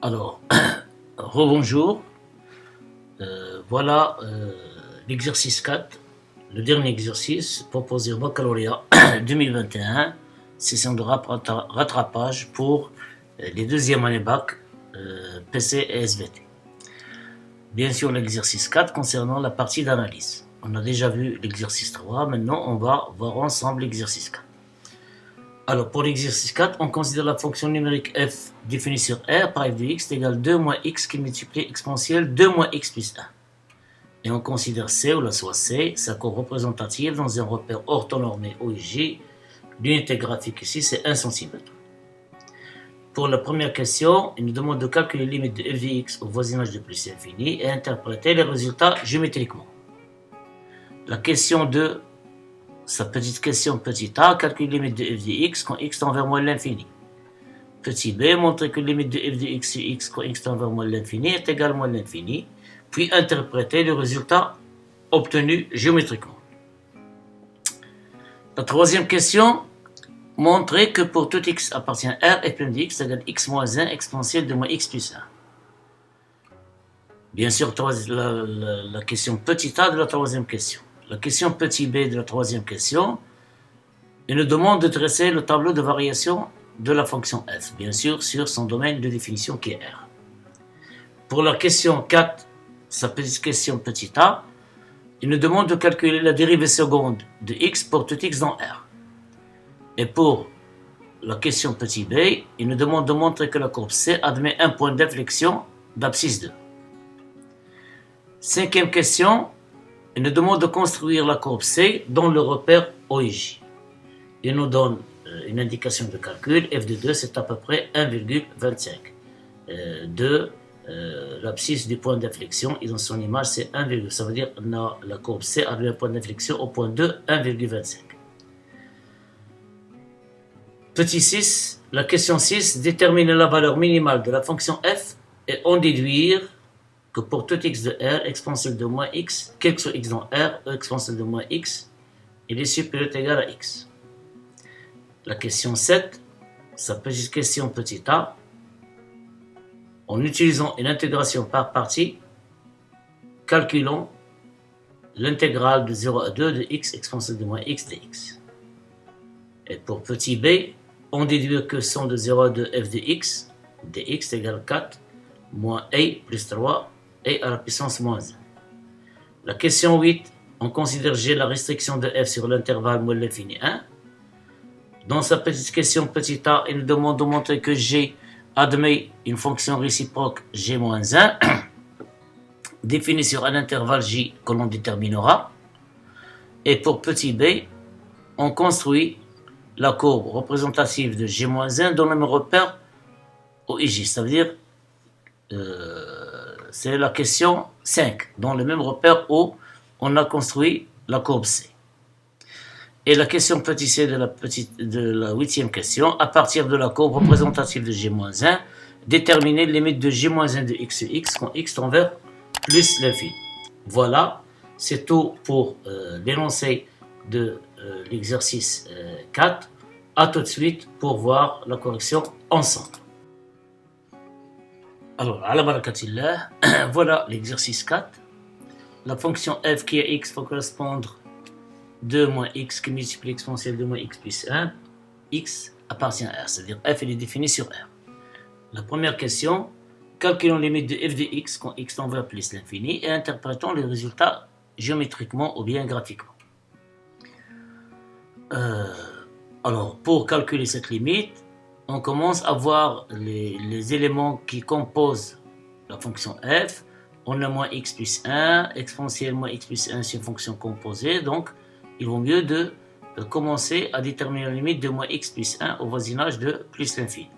Alors, rebonjour. Voilà l'exercice 4, le dernier exercice proposé au baccalauréat 2021, session de rattrapage pour les deuxièmes années bac PC et SVT. Bien sûr, l'exercice 4 concernant la partie d'analyse. On a déjà vu l'exercice 3, maintenant on va voir ensemble l'exercice 4. Alors, pour l'exercice 4, on considère la fonction numérique f définie sur R par f de x égale 2 moins x qui multiplie exponentielle 2 moins x plus 1. Et on considère C, ou la soit C, sa courbe représentative dans un repère orthonormé OIJ. L'unité graphique ici, c'est 1 cm. Pour la première question, il nous demande de calculer les limites de f de x au voisinage de plus infini et interpréter les résultats géométriquement. La question 2, sa petite question petit a, calcule les limites de f de x quand x tend vers moins l'infini. Petit b, montrer que la limite de f de x sur x quand x tend vers moins l'infini est égale à moins l'infini, puis interpréter le résultat obtenu géométriquement. La troisième question, montrer que pour tout x appartient à R, f' de x égale x moins 1 exponentielle de moins x plus 1. Bien sûr, la question petit a de la troisième question. La question petit b de la troisième question, il nous demande de dresser le tableau de variation de la fonction f, bien sûr, sur son domaine de définition qui est R. Pour la question 4, sa petite question petit a, il nous demande de calculer la dérivée seconde de x pour tout x dans R. Et pour la question petit b, il nous demande de montrer que la courbe C admet un point d'inflexion d'abscisse 2. Cinquième question, il nous demande de construire la courbe C dans le repère OIJ. Il nous donne une indication de calcul, f de 2 c'est à peu près 1,25 de l'abscisse du point d'inflexion, et dans son image c'est 1, ça veut dire la courbe C a un point d'inflexion au point 2, 1,25. Petit 6, la question 6, déterminer la valeur minimale de la fonction f et en déduire que pour tout x de R, exponentielle de moins x, quel que soit x dans R, exponentielle de moins x, il est supérieur ou égal à x. La question 7, sa petite question petit a, en utilisant une intégration par partie, calculons l'intégrale de 0 à 2 de x exponentielle de moins x dx. Et pour petit b, on déduit que son de 0 à 2 f de x, dx égale 4, moins a plus 3, a à la puissance moins 1. La question 8, on considère G la restriction de f sur l'intervalle moins l'infini 1. Dans sa petite question petit a, il nous demande de montrer que G admet une fonction réciproque G-1, définie sur un intervalle J que l'on déterminera. Et pour petit b, on construit la courbe représentative de G-1 dans le même repère OIJ. Ça veut dire, c'est la question 5, dans le même repère où on a construit la courbe C. Et la question petit c de la 8e question, à partir de la courbe représentative de G-1, déterminer les limites de G-1 de x sur x quand x tend vers plus l'infini. Voilà, c'est tout pour l'énoncé de l'exercice 4. A tout de suite pour voir la correction ensemble. Alors, à la barakatillah, voilà l'exercice 4. La fonction f qui est x faut correspondre 2 moins x qui multiplie exponentielle de moins x plus 1, x appartient à R, c'est-à-dire f est défini sur R. La première question, calculons les limites de f de x quand x tend vers plus l'infini et interprétons les résultats géométriquement ou bien graphiquement. Alors, pour calculer cette limite, on commence à voir les éléments qui composent la fonction f. On a moins x plus 1, exponentielle moins x plus 1, c'est une fonction composée, donc il vaut mieux de commencer à déterminer la limite de moins x plus 1 au voisinage de plus l'infini.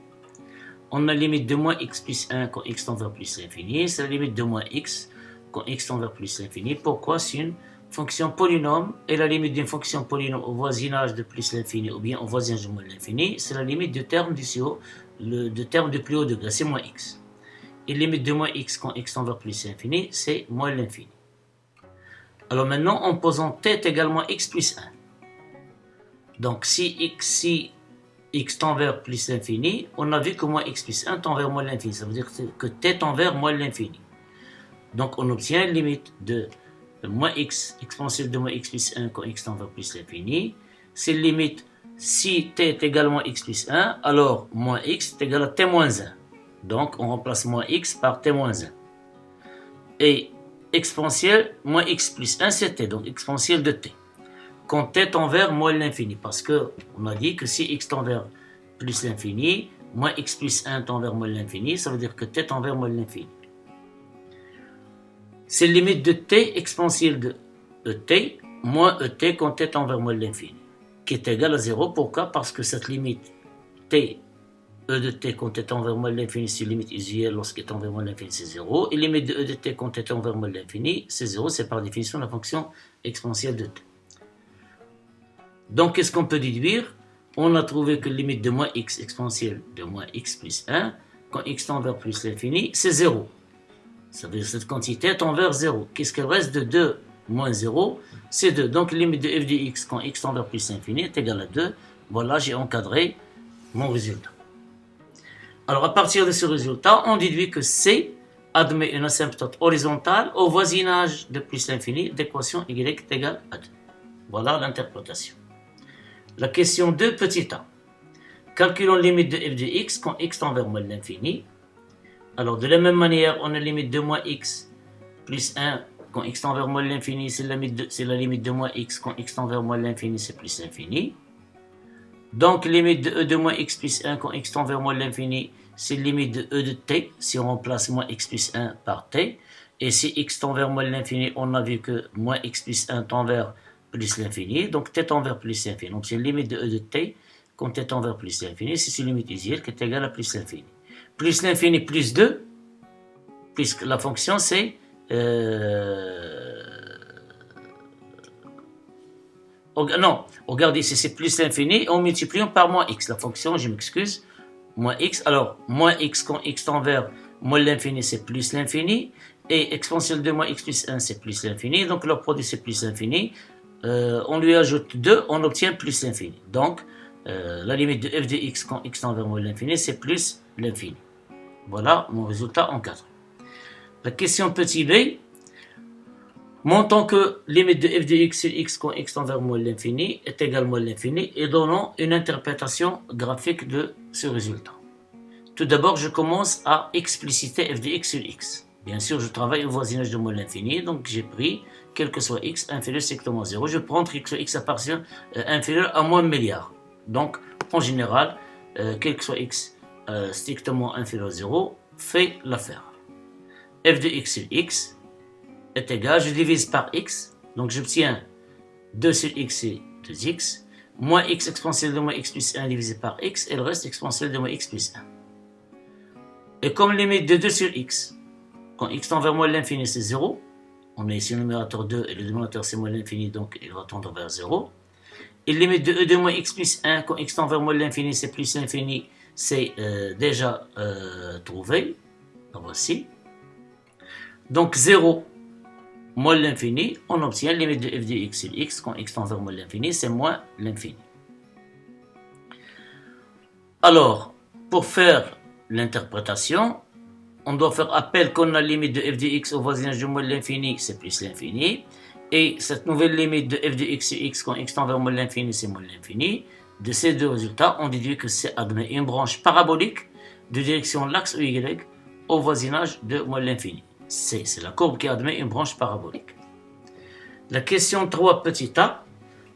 On a la limite de moins x plus 1 quand x tend vers plus l'infini, c'est la limite de moins x quand x tend vers plus l'infini. Pourquoi? C'est une fonction polynôme, et la limite d'une fonction polynôme au voisinage de plus l'infini ou bien au voisinage de moins l'infini, c'est la limite de terme d'ici haut, de terme de plus haut degré, c'est moins x. Et la limite de moins x quand x tend vers plus l'infini, c'est moins l'infini. Alors maintenant, en posant t égale moins x plus 1. Donc si x tend vers plus l'infini, on a vu que moins x plus 1 tend vers moins l'infini. Ça veut dire que t tend vers moins l'infini. Donc on obtient une limite de moins x exponentielle de moins x plus 1 quand x tend vers plus l'infini. C'est limite si t est égal à moins x plus 1, alors moins x est égal à t moins 1. Donc on remplace moins x par t moins 1. Et exponentielle moins x plus 1 c'est t, donc exponentielle de t. Quand t tend vers moins l'infini, parce qu'on a dit que si x tend vers plus l'infini, moins x plus 1 tend vers moins l'infini, ça veut dire que t tend vers moins l'infini. C'est la limite de t exponentielle de et moins et quand t tend vers moins l'infini, qui est égal à 0. Pourquoi? Parce que cette limite t, e de t quand t tend vers moins l'infini, c'est une limite usuelle lorsqu'il tend vers moins l'infini, c'est 0. Et limite de e de t quand t tend vers moins l'infini, c'est 0. C'est par définition la fonction exponentielle de t. Donc, qu'est-ce qu'on peut déduire? On a trouvé que la limite de moins x exponentielle de moins x plus 1, quand x tend vers plus l'infini, c'est 0. Ça veut dire que cette quantité tend vers 0. Qu'est-ce qu'il reste de 2 moins 0? C'est 2. Donc, la limite de f de x quand x tend vers plus l'infini est égale à 2. Voilà, j'ai encadré mon résultat. Alors, à partir de ce résultat, on déduit que C admet une asymptote horizontale au voisinage de plus l'infini d'équation y est égale à 2. Voilà l'interprétation. La question 2, petit a. Calculons la limite de f de x quand x tend vers moins l'infini. Alors, de la même manière, on a la limite de moins x plus 1 quand x tend vers moins l'infini, c'est la limite de moins x quand x tend vers moins l'infini, c'est plus l'infini. Donc, limite de e de moins x plus 1 quand x tend vers moins l'infini, c'est la limite de e de t, si on remplace moins x plus 1 par t. Et si x tend vers moins l'infini, on a vu que moins x plus 1 tend vers plus l'infini, donc t tend vers plus l'infini. Donc, c'est la limite de e de t quand t tend vers plus l'infini, c'est une limite usuelle qui est égale à plus l'infini. Plus l'infini plus 2, puisque la fonction c'est non, regardez ici c'est plus l'infini, on multiplie par moins x. La fonction, je m'excuse, moins x. Alors, moins x quand x tend vers moins l'infini, c'est plus l'infini. Et exponentielle de moins x plus 1, c'est plus l'infini. Donc, leur produit, c'est plus l'infini. On lui ajoute 2, on obtient plus l'infini. Donc, la limite de f de x quand x tend vers moins l'infini, c'est plus l'infini. Voilà mon résultat encadré. La question petit b. Montons que limite de f de x sur x quand x tend vers moins l'infini est égale à moins l'infini et donnons une interprétation graphique de ce résultat. Tout d'abord, je commence à expliciter f de x sur x. Bien sûr, je travaille au voisinage de moins l'infini, donc j'ai pris, quel que soit x, inférieur strictement 0. Je prends x sur x appartient inférieur à moins milliard. Donc, en général, quel que soit x strictement inférieur à 0, fait l'affaire. f de x sur x est égal, je divise par x, donc j'obtiens 2 sur x c'est 2x, moins x exponentielle de moins x plus 1 divisé par x, et le reste exponentielle de moins x plus 1. Et comme limite de 2 sur x, quand x tend vers moins l'infini c'est 0, on a ici le numérateur 2 et le dénominateur c'est moins l'infini, donc il va tendre vers 0. Et limite de e de moins x plus 1, quand x tend vers moins l'infini c'est plus l'infini, c'est déjà trouvé. Donc voici. Donc 0 moins l'infini, on obtient limite de f de x sur x quand x tend vers moins l'infini, c'est moins l'infini. Alors, pour faire l'interprétation, on doit faire appel qu'on a limite de f de x au voisinage de moins l'infini, c'est plus l'infini. Et cette nouvelle limite de f de x sur x quand x tend vers moins l'infini, c'est moins l'infini. De ces deux résultats, on déduit que c'est admet une branche parabolique de direction l'axe y au voisinage de moins l'infini. C'est la courbe qui admet une branche parabolique. La question 3 petit a,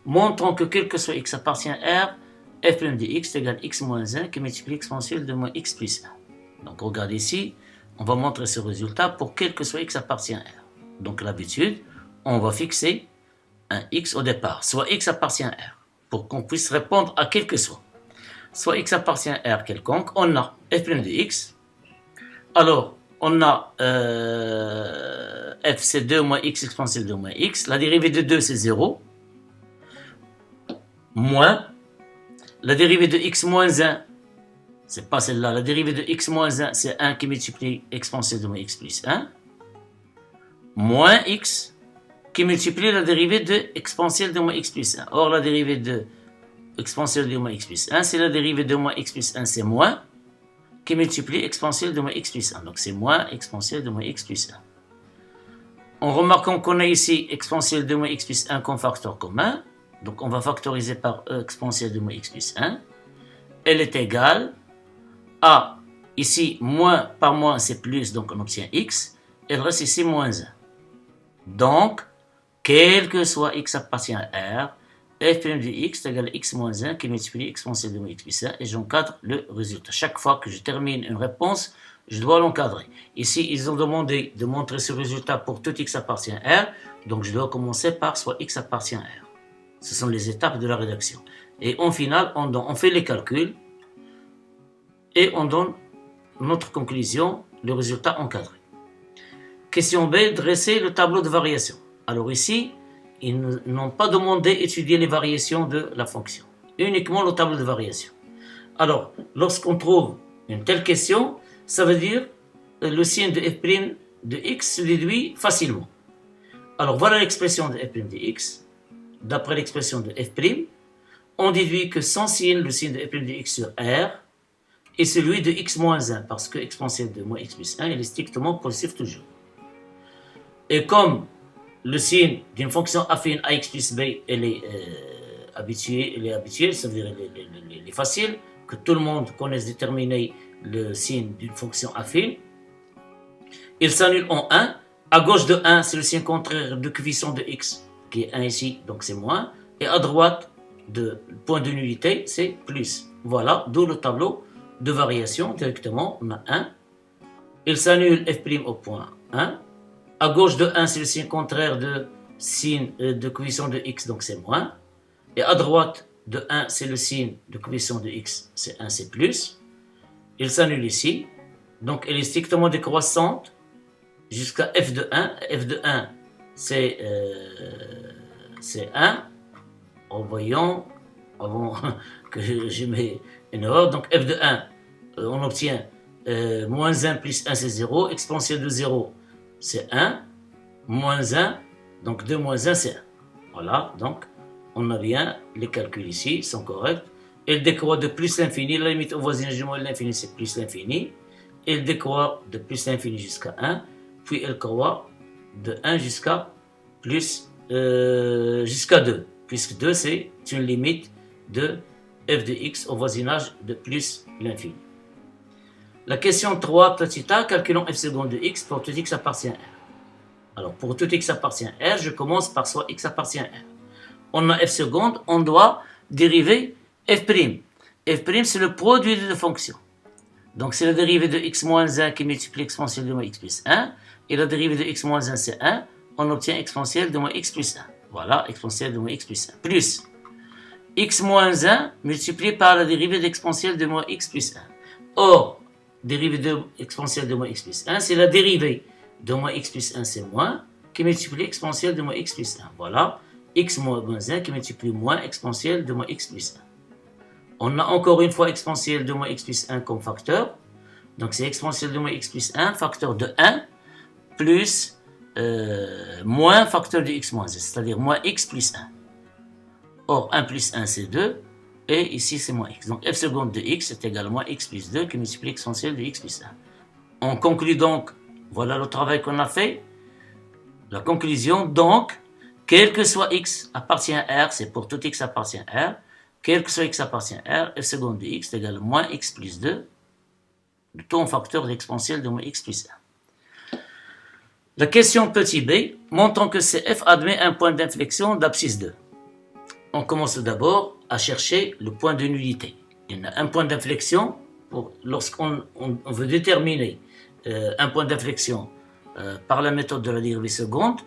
montrons que quel que soit x appartient à R, f' de x égale x moins 1 qui multiplie l'exponentielle de moins x plus 1. Donc regardez ici, on va montrer ce résultat pour quel que soit x appartient à R. Donc l'habitude, on va fixer un x au départ, soit x appartient à R, pour qu'on puisse répondre à quel que soit. Soit x appartient à R quelconque, on a f' de x. Alors, on a f c'est 2 moins x exponentielle de moins x. La dérivée de 2 c'est 0. Moins. La dérivée de x moins 1, c'est pas celle-là. La dérivée de x moins 1 c'est 1 qui multiplie exponentielle de moins x plus 1. Moins x qui multiplie la dérivée de exponentielle de moins x plus 1. Or la dérivée de exponentielle de moins x plus 1, c'est la dérivée de moins x plus 1, c'est moins, qui multiplie exponentielle de moins x plus 1. Donc c'est moins exponentielle de moins x plus 1. En remarquant qu'on a ici exponentielle de moins x plus 1 comme facteur commun, donc on va factoriser par e exponentielle de moins x plus 1, elle est égale à, ici, moins par moins c'est plus, donc on obtient x, et le reste ici moins 1. Donc, quel que soit x appartient à R, f' de x est égal à x moins 1 qui multiplie exponentielle de moins x plus 1 et j'encadre le résultat. Chaque fois que je termine une réponse, je dois l'encadrer. Ici, ils ont demandé de montrer ce résultat pour tout x appartient à R, donc je dois commencer par soit x appartient à R. Ce sont les étapes de la rédaction. Et en final, on fait les calculs et on donne notre conclusion, le résultat encadré. Question B, dresser le tableau de variation. Alors ici, ils n'ont pas demandé d'étudier les variations de la fonction, uniquement le tableau de variation. Alors, lorsqu'on trouve une telle question, ça veut dire que le signe de f' de x se déduit facilement. Alors, voilà l'expression de f' de x. D'après l'expression de f', on déduit que son signe, le signe de f' de x sur R, est celui de x moins 1, parce que exponentielle de moins x plus 1, il est strictement positif toujours. Et comme le signe d'une fonction affine ax plus b, elle est habituelle, ça veut dire elle est facile, que tout le monde connaisse déterminer le signe d'une fonction affine. Il s'annule en 1. À gauche de 1, c'est le signe contraire du coefficient de x, qui est 1 ici, donc c'est moins. Et à droite, le point de nullité, c'est plus. Voilà, d'où le tableau de variation. Directement, on a 1. Il s'annule f' au point 1. À gauche de 1, c'est le signe contraire de coefficient de x, donc c'est moins. Et à droite de 1, c'est le signe de coefficient de x, c'est 1, c'est plus. Il s'annule ici. Donc, elle est strictement décroissante jusqu'à f de 1. F de 1, c'est 1. En voyant, avant que je mette une erreur, donc f de 1, on obtient moins 1 plus 1, c'est 0. Exponentielle de 0, c'est 1, moins 1, donc 2 moins 1, c'est 1. Voilà, donc on a bien, les calculs ici sont corrects. Elle décroît de plus l'infini, la limite au voisinage de moins l'infini, c'est plus l'infini. Elle décroît de plus l'infini jusqu'à 1, puis elle croît de 1 jusqu'à 2, puisque 2, c'est une limite de f de x au voisinage de plus l'infini. La question 3, petit a, calculons f seconde de x pour tout x appartient à R. Alors, pour tout x appartient à R, je commence par soit x appartient à R. On a f seconde, on doit dériver f'. F', c'est le produit de deux fonctions. Donc, c'est la dérivée de x moins 1 qui multiplie exponentielle de moins x plus 1. Et la dérivée de x moins 1, c'est 1. On obtient exponentielle de moins x plus 1. Voilà, exponentielle de moins x plus 1. Plus x moins 1 multiplié par la dérivée d'exponentielle de moins x plus 1. Or, dérivée de exponentielle de moins x plus 1, c'est la dérivée de moins x plus 1, c'est moins, qui multiplie exponentielle de moins x plus 1. Voilà, x moins 1 qui multiplie moins exponentielle de moins x plus 1. On a encore une fois exponentielle de moins x plus 1 comme facteur. Donc c'est exponentielle de moins x plus 1, facteur de 1, plus moins facteur de x moins 1, c'est-à-dire moins x plus 1. Or, 1 plus 1, c'est 2, et ici, c'est moins x. Donc f seconde de x est égal à moins x plus 2 qui multiplie exponentielle de x plus 1. On conclut donc, voilà le travail qu'on a fait. La conclusion, donc, quel que soit x appartient à R, c'est pour tout x appartient à R, quel que soit x appartient à R, f seconde de x est égal à moins x plus 2, le taux en facteur d'exponentielle de moins x plus 1. La question petit b, montrant que CF admet un point d'inflexion d'abscisse 2. On commence d'abord à chercher le point de nullité. Il y en a un point d'inflexion lorsqu'on veut déterminer un point d'inflexion par la méthode de la dérivée seconde.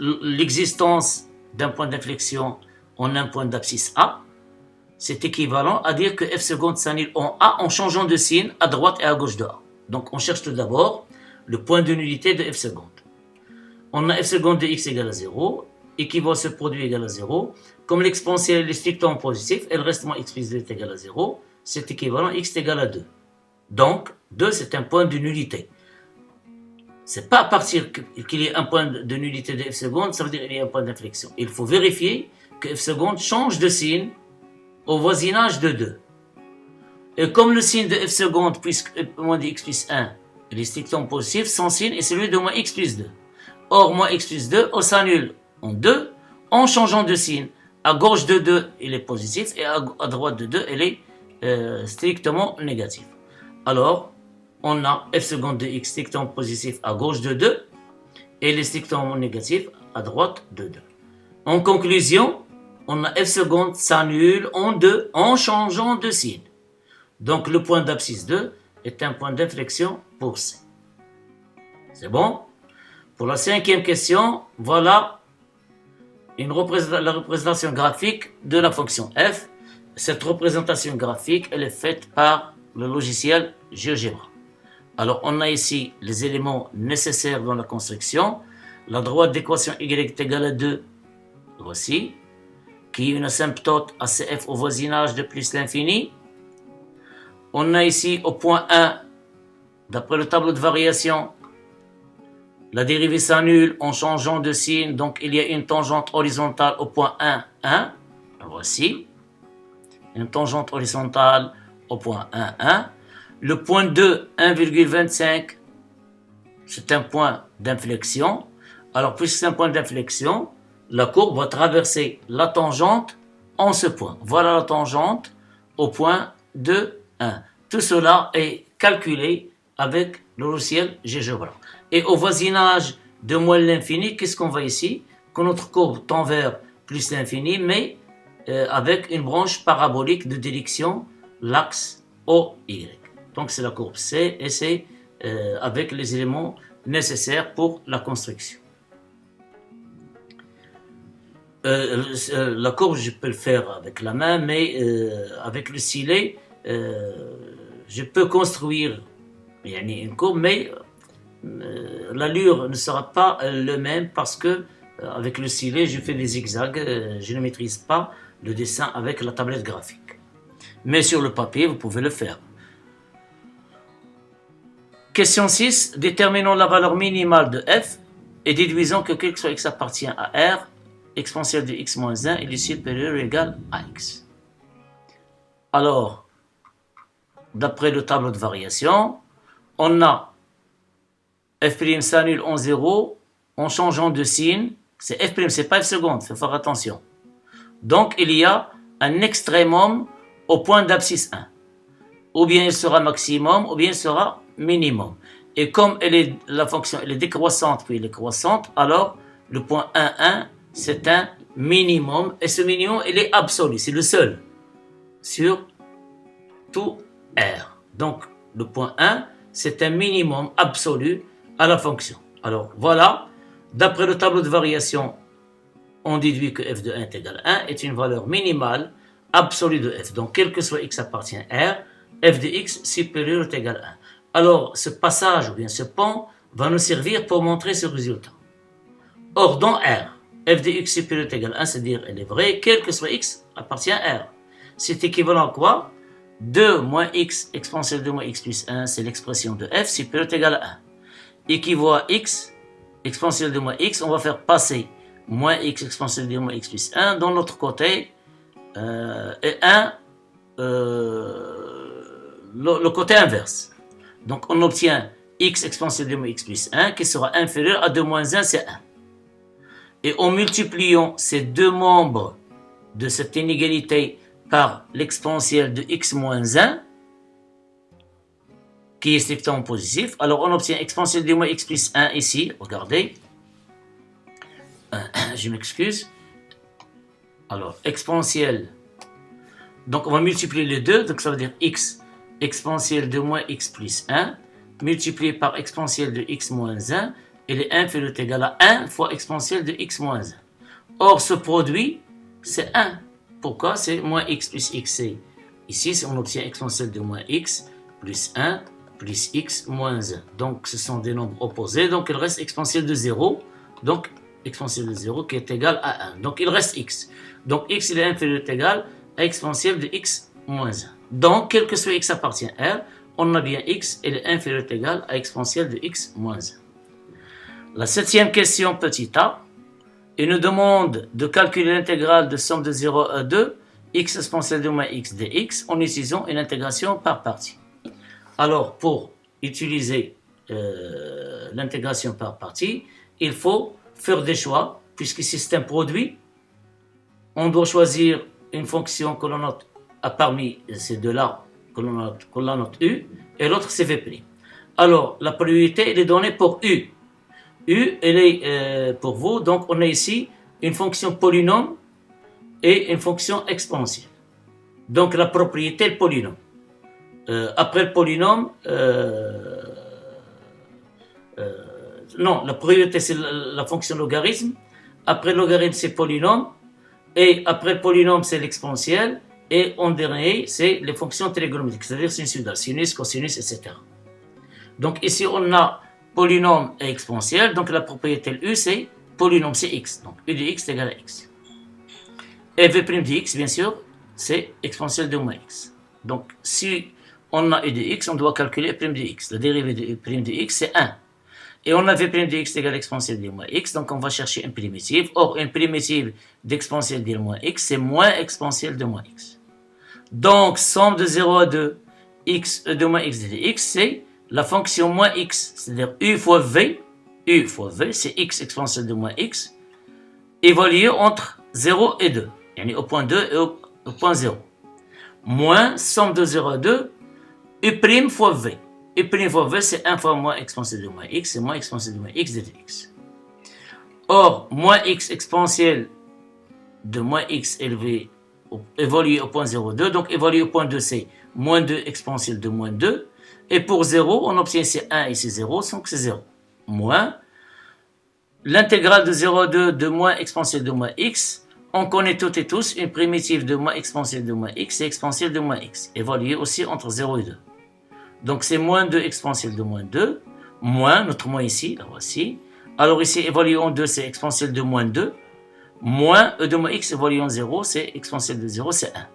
L'existence d'un point d'inflexion en un point d'abscisse A, c'est équivalent à dire que f seconde s'annule en A en changeant de signe à droite et à gauche de A. Donc on cherche tout d'abord le point de nullité de f seconde. On a f seconde de x égale à 0, équivaut à ce produit égal à 0. Comme l'exponentielle est strictement positif, elle reste moins x plus 2 est égal à 0. C'est équivalent x est égal à 2. Donc, 2, c'est un point de nullité. C'est pas à partir qu'il y ait un point de nullité de f seconde, ça veut dire qu'il y a un point d'inflexion. Il faut vérifier que f seconde change de signe au voisinage de 2. Et comme le signe de f seconde, puisque moins de x plus 1, il est strictement positif, son signe est celui de moins x plus 2. Or, moins x plus 2, on s'annule en 2 en changeant de signe. À gauche de 2, il est positif, et à droite de 2, il est strictement négatif. Alors, on a f seconde de x strictement positif à gauche de 2, et il est strictement négatif à droite de 2. En conclusion, on a f seconde s'annule en 2 en changeant de signe. Donc, le point d'abscisse 2 est un point d'inflexion pour C. C'est bon? Pour la cinquième question, voilà la représentation graphique de la fonction f. Cette représentation graphique, elle est faite par le logiciel GeoGebra. Alors, on a ici les éléments nécessaires dans la construction. La droite d'équation y est égale à 2, voici, qui est une asymptote ACF au voisinage de plus l'infini. On a ici au point 1, d'après le tableau de variation, la dérivée s'annule en changeant de signe, donc il y a une tangente horizontale au point 1, 1, voici, une tangente horizontale au point 1, 1. Le point 2, 1,25, c'est un point d'inflexion. Alors, puisque c'est un point d'inflexion, la courbe va traverser la tangente en ce point. Voilà la tangente au point 2, 1. Tout cela est calculé avec le logiciel GeoGebra. Et au voisinage de moins l'infini, qu'est-ce qu'on voit ici? Que notre courbe tend vers plus l'infini, mais avec une branche parabolique de direction, l'axe OY. Donc c'est la courbe C, et c'est avec les éléments nécessaires pour la construction. La courbe, je peux le faire avec la main, mais avec le stylet, je peux construire une courbe, mais l'allure ne sera pas le même parce que avec le stylet, je fais des zigzags, je ne maîtrise pas le dessin avec la tablette graphique. Mais sur le papier, vous pouvez le faire. Question 6. Déterminons la valeur minimale de f et déduisons que quel que soit x appartient à R, exponentielle de x moins 1 est supérieur ou égal à x. Alors, d'après le tableau de variation, on a f' s'annule en 0 en changeant de signe. C'est f', c'est pas f seconde, il faut faire attention. Donc, il y a un extrémum au point d'abscisse 1. Ou bien il sera maximum, ou bien il sera minimum. Et comme la fonction elle est décroissante, puis elle est croissante, alors le point 1, 1, c'est un minimum. Et ce minimum, il est absolu, c'est le seul sur tout R. Donc, le point 1, c'est un minimum absolu à la fonction. Alors, voilà, d'après le tableau de variation, on déduit que f de 1 est égal à 1 est une valeur minimale absolue de f. Donc, quel que soit x appartient à R, f de x supérieur est égal à 1. Alors, ce passage, ou bien ce pont, va nous servir pour montrer ce résultat. Or, dans R, f de x supérieur est égal à 1, c'est-à-dire, elle est vraie, quel que soit x appartient à R. C'est équivalent à quoi? 2 moins x exponentielle de moins x plus 1, c'est l'expression de f supérieur est égal à 1. Équivaut à x exponentielle de moins x, on va faire passer moins x exponentielle de moins x plus 1 dans l'autre côté, et 1, le côté inverse. Donc on obtient x exponentielle de moins x plus 1 qui sera inférieur à 2 moins 1, c'est 1. Et en multipliant ces deux membres de cette inégalité par l'exponentielle de x moins 1, qui est strictement positif, alors on obtient exponentielle de moins x plus 1 ici, regardez, je m'excuse, alors exponentielle, donc on va multiplier les deux, donc ça veut dire x exponentielle de moins x plus 1, multiplié par exponentielle de x moins 1, il est inférieur ou égal à 1 fois exponentielle de x moins 1. Or ce produit, c'est 1. Pourquoi? C'est moins x plus x. Ici, on obtient exponentielle de moins x plus 1 plus x moins 1. Donc, ce sont des nombres opposés. Donc, il reste exponentielle de 0. Donc, exponentielle de 0 qui est égale à 1. Donc, il reste x. Donc, x il est inférieur ou égal à exponentielle de x moins 1. Donc, quel que soit x appartient à R, on a bien x il est inférieur ou égal à exponentielle de x moins 1. La septième question, petit a. Il nous demande de calculer l'intégrale de somme de 0 à 2 x exponentielle de moins x dx en utilisant une intégration par partie. Alors, pour utiliser l'intégration par partie, il faut faire des choix, puisque c'est un produit. On doit choisir une fonction que l'on note parmi ces deux-là, que l'on note u, et l'autre c'est v'. Alors, la priorité, elle est donnée pour u. U, elle est pour vous, donc on a ici une fonction polynôme et une fonction exponentielle. Donc, la propriété est le polynôme. Après le polynôme, non, la priorité c'est la fonction logarithme. Après le logarithme, c'est polynôme. Et après le polynôme, c'est l'exponentielle. Et en dernier, c'est les fonctions trigonométriques, c'est-à-dire sinusoïdales, sinus, cosinus, etc. Donc ici, on a polynôme et exponentielle. Donc la propriété U, c'est polynôme, c'est x. Donc u de x est égal à x. Et v' de x, bien sûr, c'est exponentielle de moins x. Donc si on a u de x, on doit calculer u' de x. La dérivée de u' de x, c'est 1. Et on a v' de x égale exponentielle de moins x, donc on va chercher une primitive. Or, une primitive d'exponentielle de moins x, c'est moins exponentielle de moins x. Donc, somme de 0 à 2, x de moins x de dx, c'est la fonction moins x, c'est-à-dire u fois v, c'est x exponentielle de moins x, évalué entre 0 et 2, yani au point 2 et au point 0. Moins, somme de 0 à 2, u' fois v. U' fois v, c'est 1 fois moins exponentielle de moins x, c'est moins exponentielle de moins x de dx. Or, moins x exponentielle de moins x élevé, évalué au point 0,2, donc évalué au point 2, c'est moins 2 exponentielle de moins 2, et pour 0, on obtient ici 1 et ici 0, donc c'est 0. Moins l'intégrale de 0 à 2 de moins exponentielle de moins x, on connaît toutes et tous une primitive de moins exponentielle de moins x et exponentielle de moins x, évaluée aussi entre 0 et 2. Donc c'est moins 2 exponentielle de moins 2, moins, notre moins ici, la voici. Alors ici, évalué en 2, c'est exponentielle de moins 2, moins e de moins x évalué en 0, c'est exponentielle de 0, c'est 1.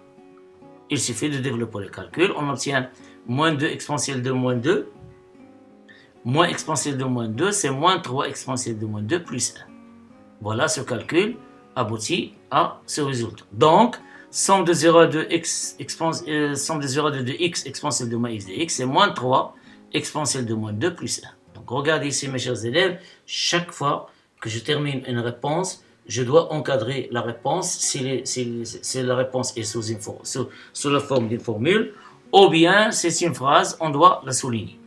Il suffit de développer le calcul, on obtient moins 2 exponentielle de moins 2, moins exponentielle de moins 2, c'est moins 3 exponentielle de moins 2 plus 1. Voilà, ce calcul aboutit à ce résultat. Donc, somme de 0 à 2 somme de 0 à 2 de x exponentielle de moins x de x, c'est moins 3 exponentielle de moins 2 plus 1. Donc, regardez ici, mes chers élèves, chaque fois que je termine une réponse, je dois encadrer la réponse si la réponse est sous la forme d'une formule, ou bien c'est une phrase, on doit la souligner.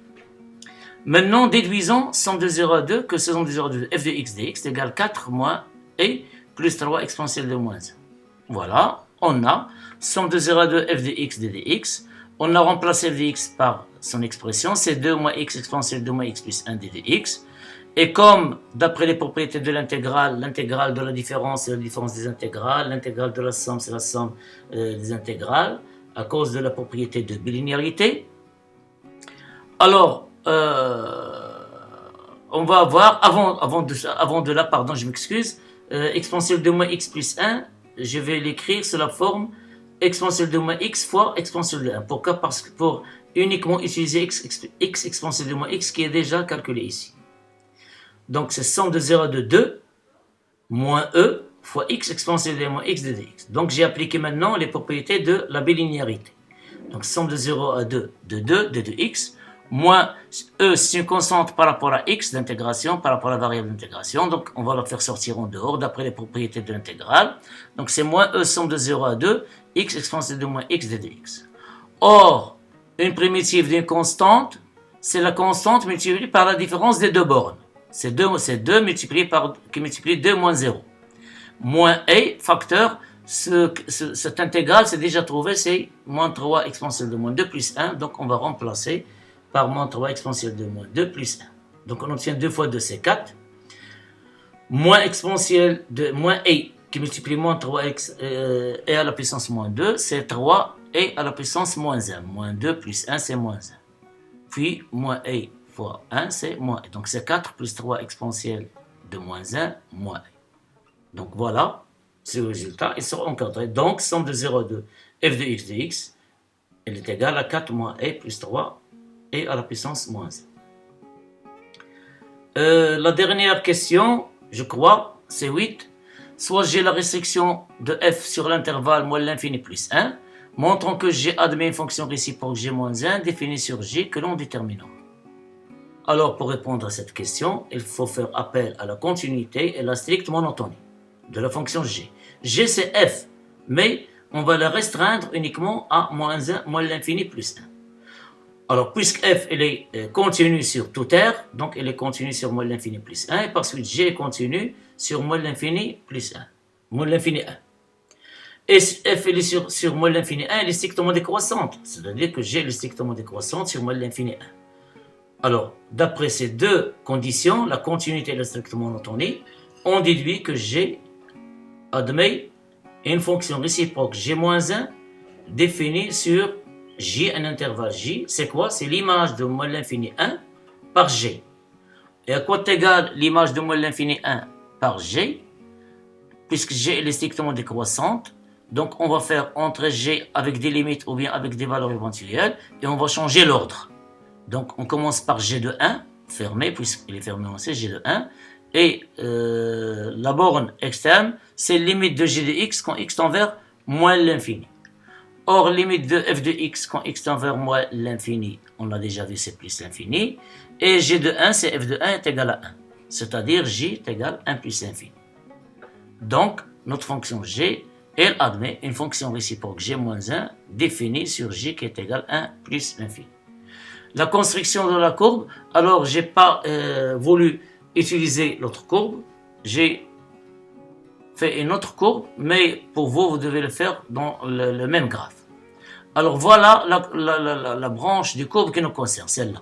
Maintenant, déduisons somme de 0 à 2 que somme de 0 à 2 de f de x dx égale 4 moins et plus 3 exponentielle de moins 1. Voilà, on a somme de 0 à 2 f de x de dx. On a remplacé f de x par son expression, c'est 2 moins x exponentielle de moins x plus 1 de dx. Et comme, d'après les propriétés de l'intégrale, l'intégrale de la différence, c'est la différence des intégrales, l'intégrale de la somme, c'est la somme des intégrales, à cause de la propriété de bilinéarité. Alors, on va avoir, avant de là, pardon, je m'excuse, exponentielle de moins x plus 1, je vais l'écrire sous la forme exponentielle de moins x fois exponentielle de 1. Pourquoi? Parce que pour uniquement utiliser x exponentielle de moins x qui est déjà calculé ici. Donc, c'est somme de 0 à 2 moins e fois x exponentielle de moins x de dx. Donc, j'ai appliqué maintenant les propriétés de la bilinéarité. Donc, somme de 0 à 2 de 2x, moins e, c'est une constante par rapport à x d'intégration, par rapport à la variable d'intégration. Donc, on va la faire sortir en dehors d'après les propriétés de l'intégrale. Donc, c'est moins e, somme de 0 à 2, x exponentielle de moins x de dx. Or, une primitive d'une constante, c'est la constante multipliée par la différence des deux bornes. C'est 2 multiplié qui multiplie 2 moins 0. Moins a, facteur, cette intégrale, c'est déjà trouvé, c'est moins 3 exponentielle de moins 2 plus 1. Donc, on va remplacer par moins 3 exponentielle de moins 2 plus 1. Donc, on obtient 2 fois 2, c'est 4. Moins exponentielle de moins a, qui multiplie moins 3x et à la puissance moins 2, c'est 3 et à la puissance moins 1. Moins 2 plus 1, c'est moins 1. Puis, moins a fois 1, c'est moins 1. Donc, c'est 4 plus 3 exponentielle de moins 1, moins 1. Donc, voilà, ce résultat, il sera encadré. Donc, somme de 0 à 2, f de x de x, elle est égale à 4 moins a plus 3 et à la puissance moins 1. La dernière question, je crois, c'est 8. soit j'ai la restriction de f sur l'intervalle moins l'infini plus 1, montrant que G admet une fonction réciproque G moins 1 définie sur G que l'on déterminera. Alors, pour répondre à cette question, il faut faire appel à la continuité et la stricte monotonie de la fonction G. G, c'est f, mais on va la restreindre uniquement à moins 1 moins l'infini plus 1. Alors, puisque f elle est continue sur toute R, donc elle est continue sur moins l'infini plus 1, et par suite G est continue sur moins l'infini plus 1, moins l'infini 1. Et f elle est sur moins l'infini 1, elle est strictement décroissante, c'est-à-dire que G est strictement décroissante sur moins l'infini 1. Alors, d'après ces deux conditions, la continuité et la stricte monotonie, on déduit que G admet une fonction réciproque G-1 définie sur J, un intervalle J. C'est quoi? C'est l'image de moins l'infini 1 par G. Et à quoi est égale l'image de moins l'infini 1 par G? Puisque G est strictement décroissante, donc on va faire entrer G avec des limites ou bien avec des valeurs éventuelles et on va changer l'ordre. Donc on commence par G de 1, fermé, puisqu'il est fermé en C, G de 1, et la borne externe, c'est limite de G de x quand x tend vers moins l'infini. Or, limite de f de x quand x tend vers moins l'infini, on l'a déjà vu, c'est plus l'infini, et G de 1, c'est f de 1 est égal à 1, c'est-à-dire J est égal à 1 plus l'infini. Donc, notre fonction G, elle admet une fonction réciproque G moins 1 définie sur J qui est égal à 1 plus l'infini. La construction de la courbe, alors j'ai pas voulu utiliser l'autre courbe, j'ai fait une autre courbe, mais pour vous, vous devez le faire dans le même graphe. Alors voilà la branche du courbe qui nous concerne, celle-là.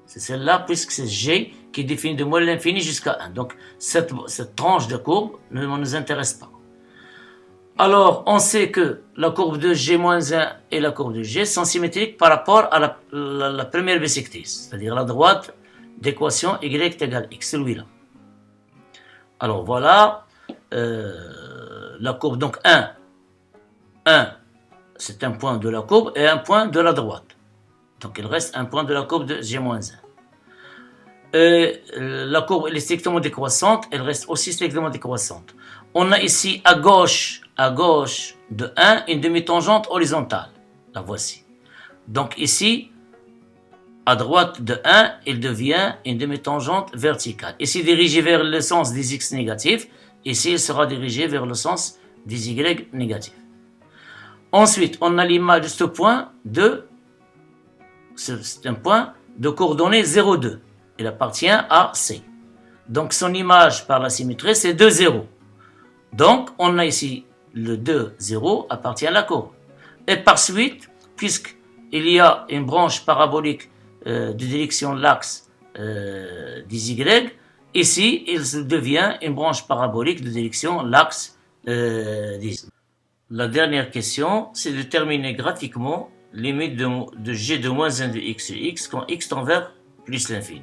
C'est celle-là, puisque c'est G qui est définie de moins l'infini jusqu'à 1. Donc cette tranche de courbe ne nous intéresse pas. Alors, on sait que la courbe de G-1 et la courbe de G sont symétriques par rapport à la première bisectrice, c'est-à-dire la droite d'équation y égale x, celui-là. Alors voilà, la courbe, donc 1, c'est un point de la courbe et un point de la droite. Donc il reste un point de la courbe de G-1. La courbe elle est strictement décroissante, elle reste aussi strictement décroissante. On a ici à gauche de 1 une demi-tangente horizontale. La voici. Donc ici, à droite de 1, il devient une demi-tangente verticale. Ici dirigé vers le sens des x négatifs, ici il sera dirigé vers le sens des y négatifs. Ensuite, on a l'image de ce point c'est un point de coordonnées 0,2. Il appartient à C. Donc son image par la symétrie, c'est 2, 0. Donc on a ici le 2, 0 appartient à la courbe. Et par suite, puisqu'il y a une branche parabolique de direction l'axe des y, ici il devient une branche parabolique de direction l'axe des y. La dernière question, c'est de déterminer graphiquement limite de g de moins 1 de x sur x quand x tend vers plus l'infini.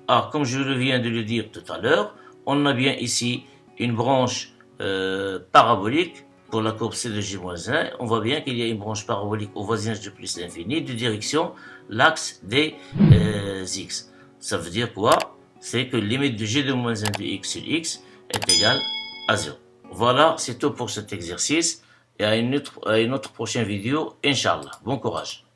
Alors, comme je viens de le dire tout à l'heure, on a bien ici une branche parabolique pour la courbe c de g-1. On voit bien qu'il y a une branche parabolique au voisinage de plus l'infini de direction l'axe des x. Ça veut dire quoi? C'est que limite de g de moins 1 de x sur x est égale à 0. Voilà, c'est tout pour cet exercice. Et à une autre prochaine vidéo, Inch'Allah. Bon courage.